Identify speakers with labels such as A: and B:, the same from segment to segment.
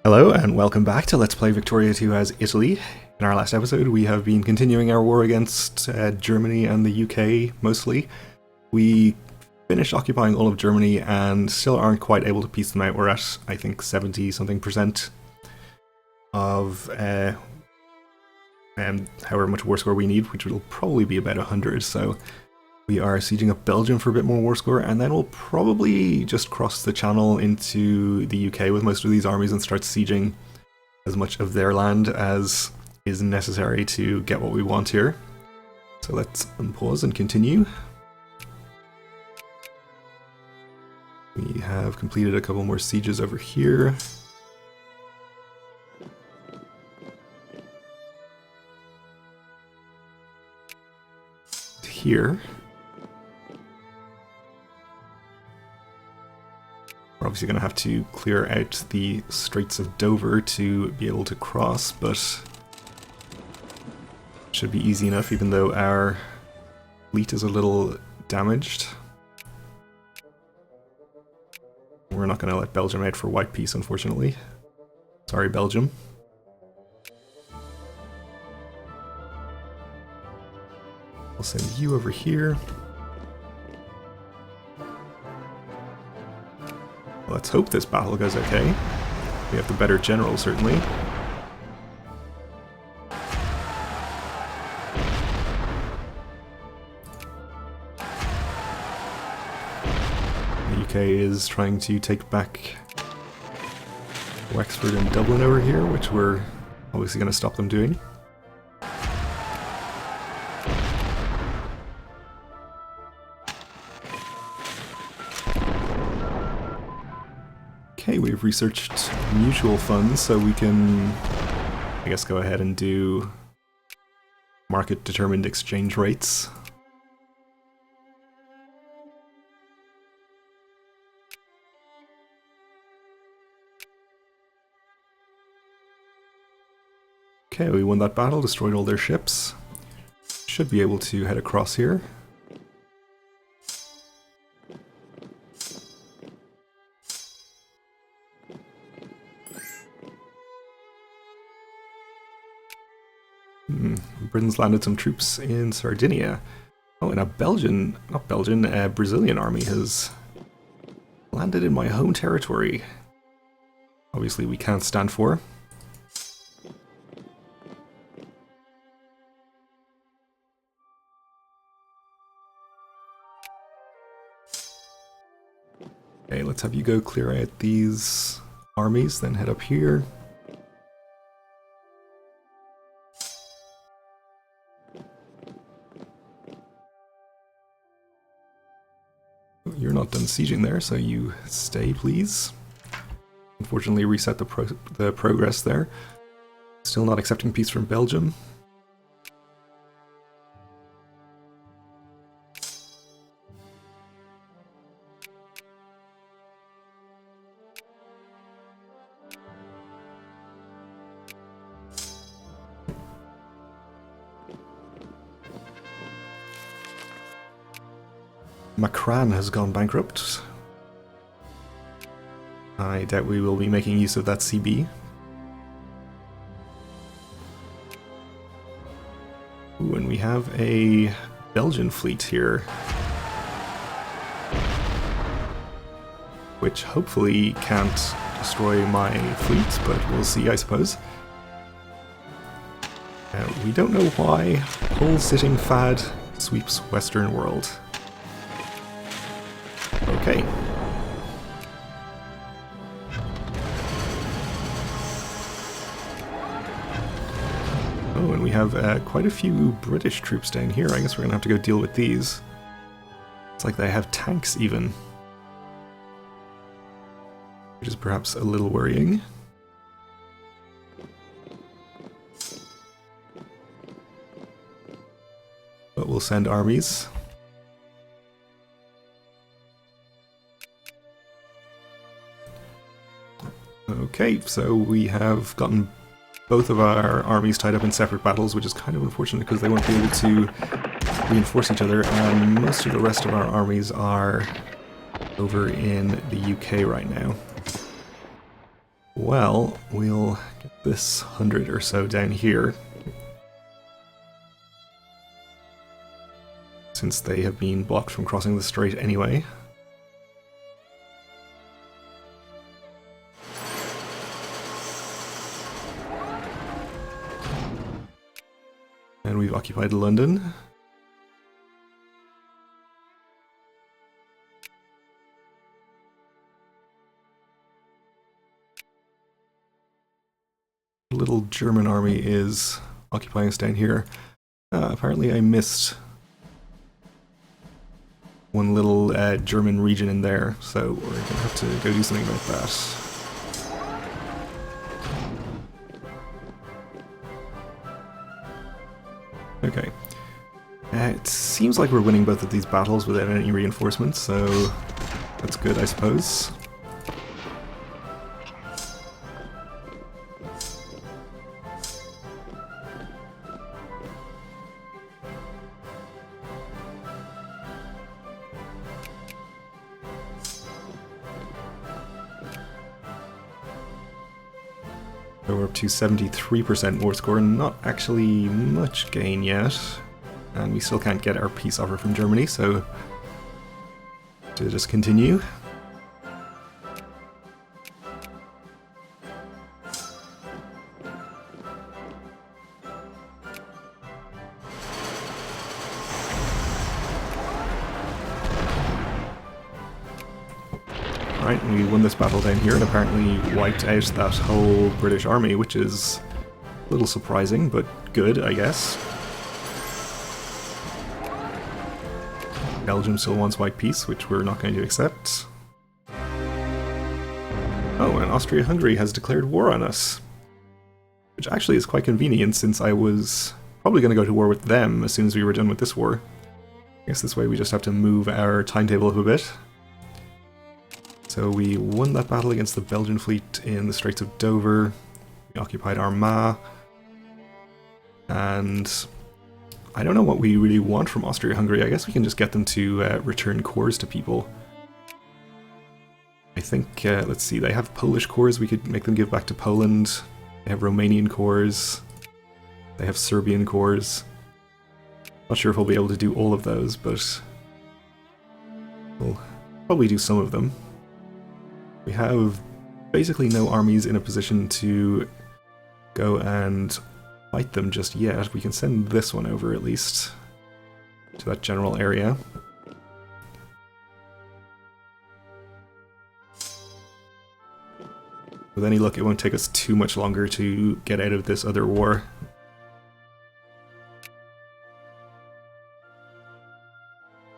A: Hello and welcome back to Let's Play Victoria 2 as Italy. In our last episode we have been continuing our war against Germany and the UK mostly. We finished occupying all of Germany and still aren't quite able to piece them out. We're at, I think, 70 something percent of however much war score we need, which will probably be about 100, so we are sieging up Belgium for a bit more war score, and then we'll probably just cross the channel into the UK with most of these armies and start sieging as much of their land as is necessary to get what we want here. So let's unpause and continue. We have completed a couple more sieges over here. Here. We're obviously going to have to clear out the Straits of Dover to be able to cross, but it should be easy enough even though our fleet is a little damaged. We're not going to let Belgium out for white peace, unfortunately. Sorry, Belgium. I'll send you over here. Let's hope this battle goes okay. We have the better general, certainly. The UK is trying to take back Wexford and Dublin over here, which we're obviously going to stop them doing. Okay, we've researched mutual funds, so we can, I guess, go ahead and do market-determined exchange rates. Okay, we won that battle, destroyed all their ships. Should be able to head across here. Britain's landed some troops in Sardinia. Oh, and a Brazilian army has landed in my home territory. Obviously we can't stand for. Okay, let's have you go clear out these armies, then head up here. You're not done sieging there, so you stay, please. Unfortunately, reset the progress there. Still not accepting peace from Belgium. Macran has gone bankrupt. I doubt we will be making use of that CB. Ooh, and we have a Belgian fleet here, which hopefully can't destroy my fleet, but we'll see, I suppose. We don't know why pole-sitting fad sweeps Western world. Okay. Oh, and we have quite a few British troops down here. I guess we're going to have to go deal with these. It's like they have tanks even, which is perhaps a little worrying. But we'll send armies. Okay, so we have gotten both of our armies tied up in separate battles, which is kind of unfortunate because they won't be able to reinforce each other, and most of the rest of our armies are over in the UK right now. Well, we'll get this 100 or so down here, since they have been blocked from crossing the strait anyway. And we've occupied London. The little German army is occupying us down here. Apparently I missed one little German region in there, so we're going to have to go do something about that. Okay. It seems like we're winning both of these battles without any reinforcements, so that's good, I suppose. So we're up to 73% war score, not actually much gain yet. And we still can't get our peace offer from Germany, so to just continue. Right, we won this battle down here and apparently wiped out that whole British army, which is a little surprising, but good, I guess. Belgium still wants white peace, which we're not going to accept. Oh, and Austria-Hungary has declared war on us. Which actually is quite convenient, since I was probably going to go to war with them as soon as we were done with this war. I guess this way we just have to move our timetable up a bit. So we won that battle against the Belgian fleet in the Straits of Dover. We occupied Armagh. And I don't know what we really want from Austria-Hungary. I guess we can just get them to return cores to people. I think, let's see, they have Polish cores. We could make them give back to Poland. They have Romanian cores. They have Serbian cores. Not sure if we'll be able to do all of those, but we'll probably do some of them. We have basically no armies in a position to go and fight them just yet. We can send this one over at least to that general area. With any luck, it won't take us too much longer to get out of this other war.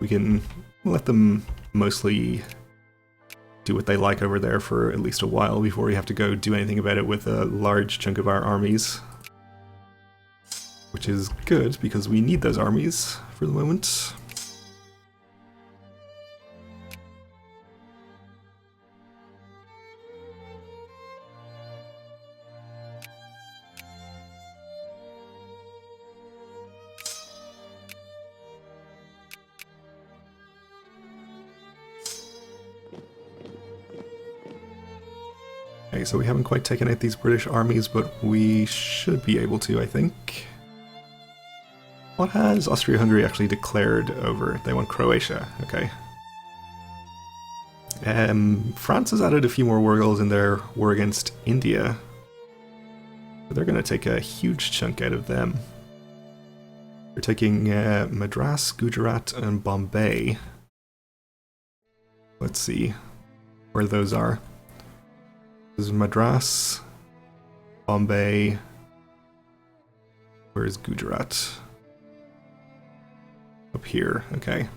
A: We can let them mostly do what they like over there for at least a while before we have to go do anything about it with a large chunk of our armies. Which is good, because we need those armies for the moment. Okay, so we haven't quite taken out these British armies, but we should be able to, I think. What has Austria-Hungary actually declared over? They want Croatia, okay. France has added a few more war goals in their war against India. But they're going to take a huge chunk out of them. They're taking Madras, Gujarat, and Bombay. Let's see where those are. This is Madras, Bombay. Where is Gujarat? Up here, okay.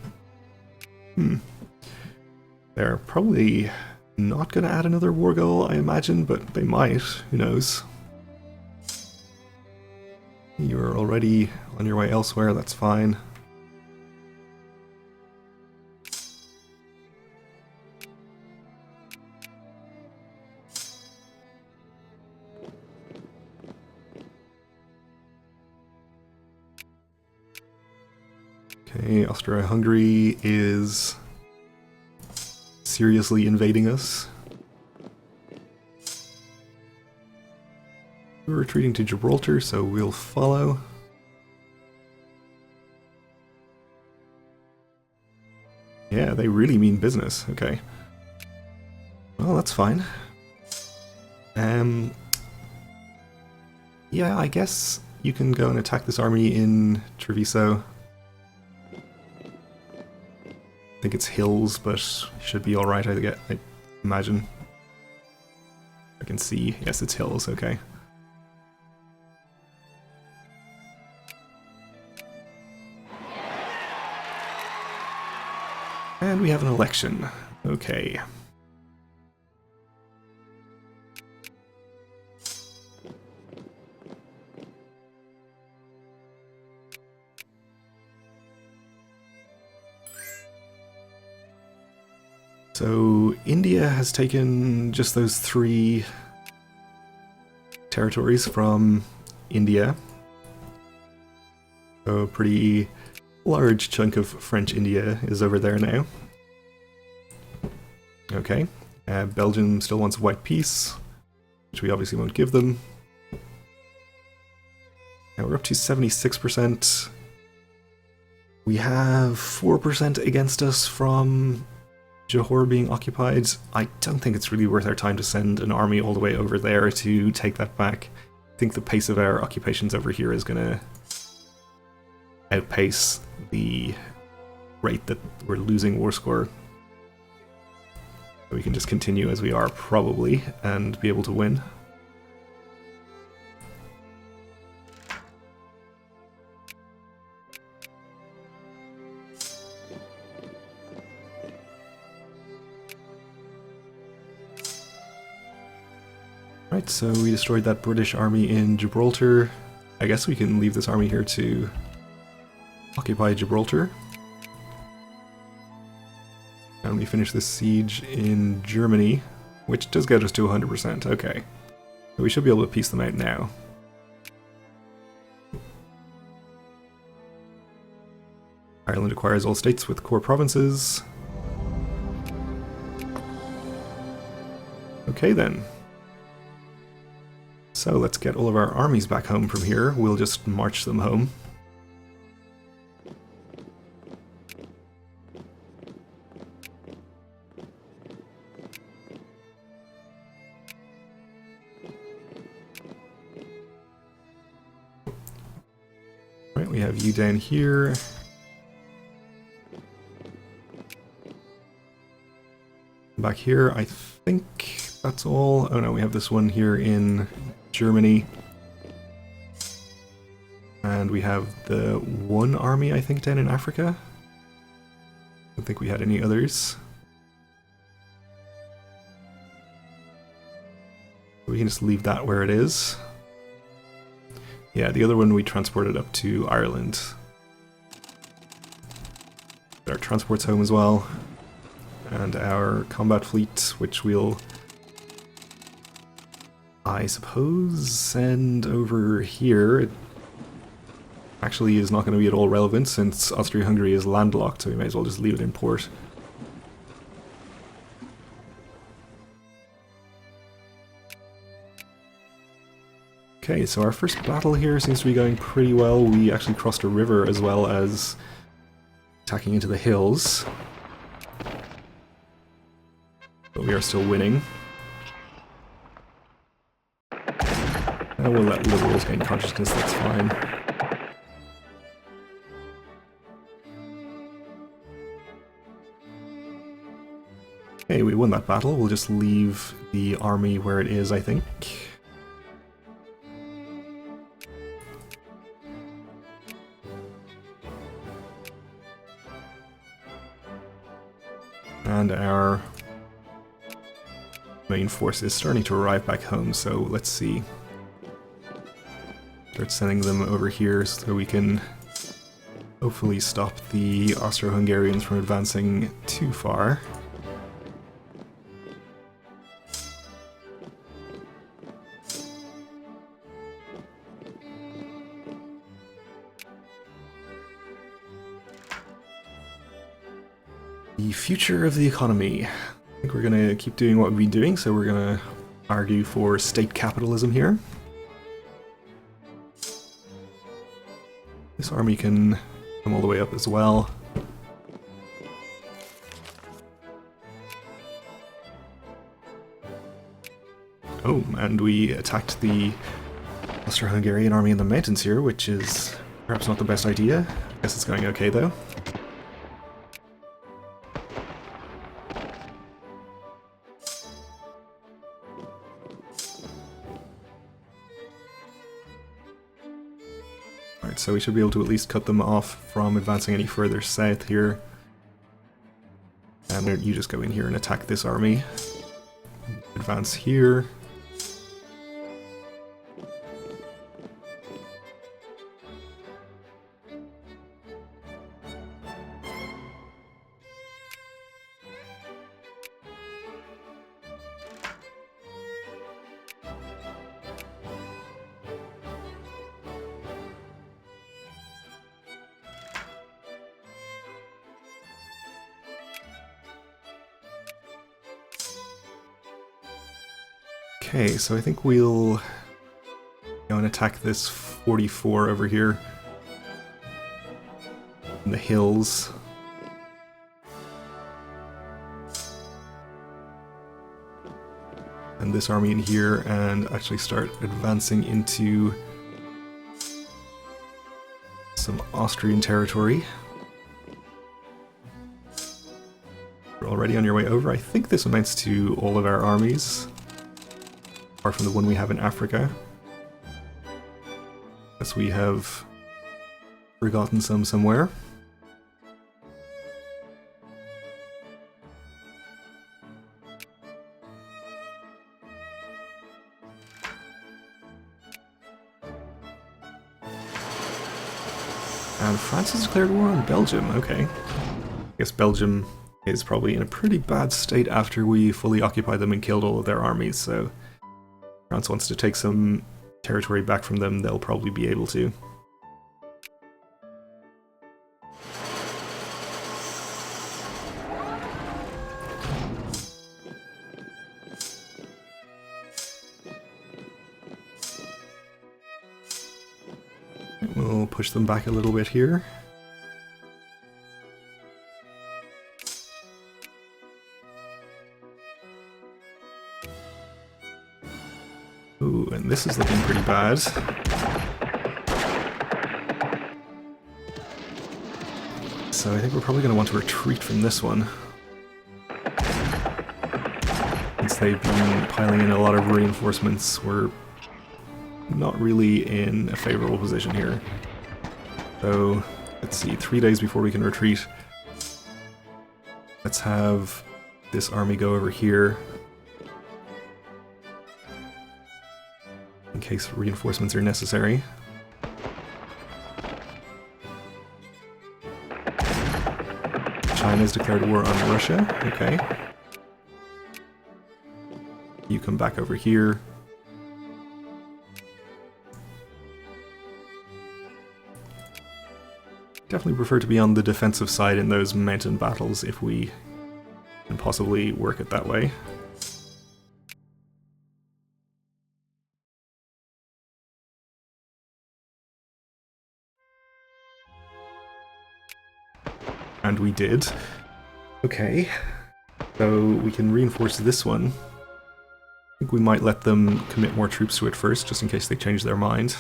A: They're probably not going to add another war goal, I imagine, but they might. Who knows? You're already on your way elsewhere, that's fine. Okay, Austria-Hungary is seriously invading us. We're retreating to Gibraltar, so we'll follow. Yeah, they really mean business. Okay. Well, that's fine. Yeah, I guess you can go and attack this army in Treviso. I think it's hills, but should be alright, I imagine. I can see. Yes, it's hills, okay. And we have an election. Okay. So India has taken just those 3 territories from India. So a pretty large chunk of French India is over there now. Okay. Belgium still wants a white peace, which we obviously won't give them. Now we're up to 76%. We have 4% against us from Johor being occupied. I don't think it's really worth our time to send an army all the way over there to take that back. I think the pace of our occupations over here is going to outpace the rate that we're losing war score. So we can just continue as we are, probably, and be able to win. Right, so we destroyed that British army in Gibraltar. I guess we can leave this army here to occupy Gibraltar. And we finish this siege in Germany, which does get us to 100%. Okay. So we should be able to piece them out now. Ireland acquires all states with core provinces. Okay then. So let's get all of our armies back home from here. We'll just march them home. Right, we have you down here. Back here, I think that's all. Oh no, we have this one here in Germany. And we have the one army, I think, down in Africa. I don't think we had any others. We can just leave that where it is. Yeah, the other one we transported up to Ireland. Our transport's home as well. And our combat fleet, which we'll, I suppose, send over here. It actually is not going to be at all relevant since Austria-Hungary is landlocked, so we may as well just leave it in port. Okay, so our first battle here seems to be going pretty well. We actually crossed a river as well as attacking into the hills. But we are still winning. And we'll let liberals gain consciousness, that's fine. Okay, we won that battle. We'll just leave the army where it is, I think. And our main force is starting to arrive back home, so let's see. Start sending them over here so we can hopefully stop the Austro-Hungarians from advancing too far. The future of the economy. I think we're going to keep doing what we've been doing, so we're going to argue for state capitalism here. This army can come all the way up as well. Oh, and we attacked the Austro-Hungarian army in the mountains here, which is perhaps not the best idea. I guess it's going okay though. Alright, so we should be able to at least cut them off from advancing any further south here. And you just go in here and attack this army. Advance here. Okay, so I think we'll go and attack this 44 over here in the hills. And this army in here, and actually start advancing into some Austrian territory. You're already on your way over. I think this amounts to all of our armies, apart from the one we have in Africa. Unless we have forgotten some somewhere. And France has declared war on Belgium, okay. I guess Belgium is probably in a pretty bad state after we fully occupied them and killed all of their armies, so France wants to take some territory back from them, they'll probably be able to. We'll push them back a little bit here. Ooh, and this is looking pretty bad. So I think we're probably going to want to retreat from this one, since they've been piling in a lot of reinforcements. We're not really in a favorable position here. So, let's see, 3 days before we can retreat. Let's have this army go over here, in case reinforcements are necessary. China's declared war on Russia, okay. You come back over here. Definitely prefer to be on the defensive side in those mountain battles if we can possibly work it that way. And we did. Okay, so we can reinforce this one. I think we might let them commit more troops to it first, just in case they change their mind.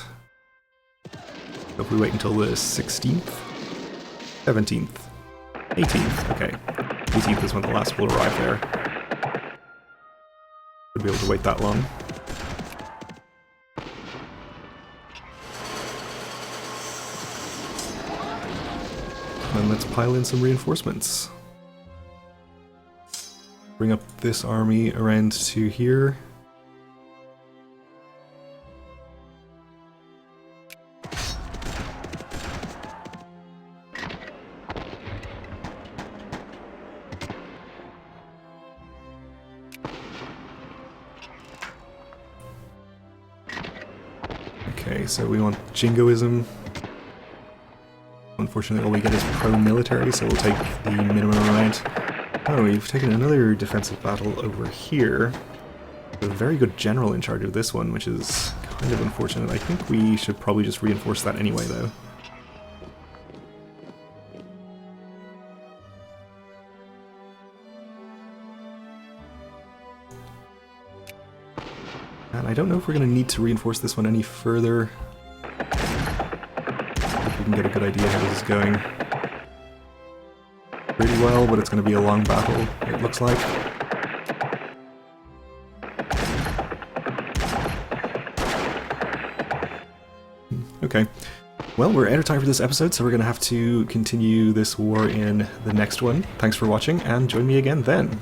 A: So if we wait until the 16th? 17th. 18th, okay. 18th is when the last will arrive there. Should be able to wait that long. Then let's pile in some reinforcements. Bring up this army around to here. Okay, so we want jingoism. Unfortunately, all we get is pro-military, so we'll take the minimum amount. Oh, we've taken another defensive battle over here. A very good general in charge of this one, which is kind of unfortunate. I think we should probably just reinforce that anyway, though. And I don't know if we're going to need to reinforce this one any further. If we can get a good idea how this is going. Pretty well, but it's going to be a long battle, it looks like. Okay. Well, we're out of time for this episode, so we're going to have to continue this war in the next one. Thanks for watching, and join me again then.